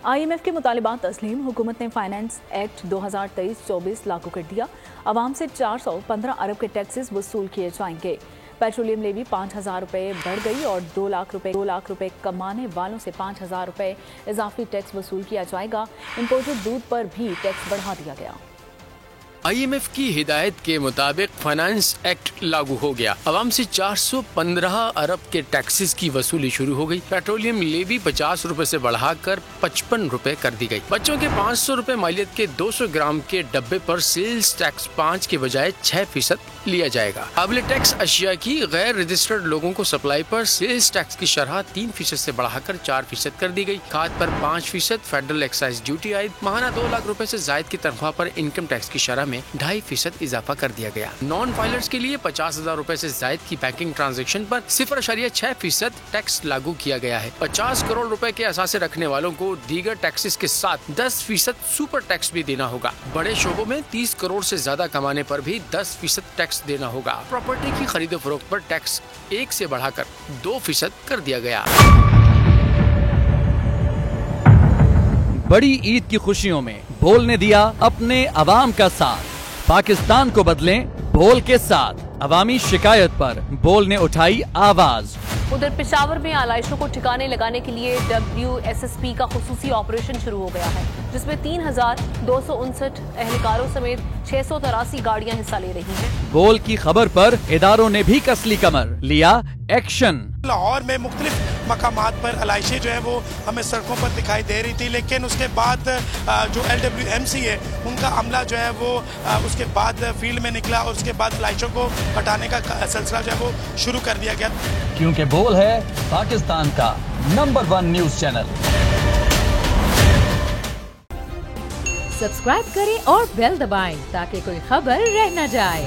IMF के मुतालिबात तस्लीम, हुकूमत ने फाइनेंस एक्ट 2023-24 लागू कर दिया। आवाम से 415 अरब के टैक्सेस वसूल किए जाएंगे। पेट्रोलियम लेवी 5,000 रुपये बढ़ गई और 2 लाख रुपए कमाने वालों से 5,000 रुपये इजाफी टैक्स वसूल किया जाएगा। इम्पोर्टेड दूध पर भी टैक्स बढ़ा दिया गया। IMF की हिदायत के मुताबिक फाइनेंस एक्ट लागू हो गया। आवाम से 415 अरब के टैक्सेस की वसूली शुरू हो गई। पेट्रोलियम लेवी 50 रुपए से बढ़ाकर 55 रुपए कर दी गई। बच्चों के 500 रुपए मालियत के 200 ग्राम के डब्बे पर सेल्स टैक्स 5 के बजाय 6% लिया जाएगा। काबिल टैक्स अशिया की गैर रजिस्टर्ड लोगों को सप्लाई पर सेल्स टैक्स की शरह 3% से बढ़ाकर 4% कर दी गई। खाद पर 5%, फेडरल एक्साइज ड्यूटी आयद, माहाना 2 लाख रुपए से जायद की तनख्वाह पर इनकम टैक्स की शरह 2.5% इजाफा कर दिया गया। नॉन फाइलर्स के लिए 50,000 रुपए से जायद की बैंकिंग ट्रांजैक्शन पर 0.6% टैक्स लागू किया गया है। 50 करोड़ रुपए के असासे रखने वालों को दीगर टैक्सेस के साथ 10% सुपर टैक्स भी देना होगा। बड़े शोबों में 30 करोड़ से ज्यादा कमाने पर भी 10% टैक्स देना होगा। प्रॉपर्टी की खरीदो फरोख्त पर टैक्स 1 से बढ़ाकर 2% कर दिया गया। बड़ी ईद की खुशियों में बोल ने दिया अपने अवाम का साथ। पाकिस्तान को बदलें बोल के साथ। अवामी शिकायत पर बोल ने उठाई आवाज। उधर पेशावर में आलाइशों को ठिकाने लगाने के लिए WSSP का खुसूसी ऑपरेशन शुरू हो गया है, जिसमें 3,259 एहलकारों समेत 683 गाड़ियां हिस्सा ले रही हैं। बोल की खबर पर इदारों ने भी कसली कमर, लिया एक्शन। लाहौर में मुख्तलिफ मकामात पर आलाइशें जो है वो हमें सड़कों पर दिखाई दे रही थी, लेकिन उसके बाद जो LWMC है उनका अमला जो है वो उसके बाद फील्ड में निकला और उसके बाद आलाइशों को हटाने का सिलसिला जो है वो शुरू कर दिया गया। क्योंकि बोल है पाकिस्तान का नंबर 1 न्यूज चैनल। सब्सक्राइब करें और बेल दबाएं ताकि कोई खबर रह न जाए।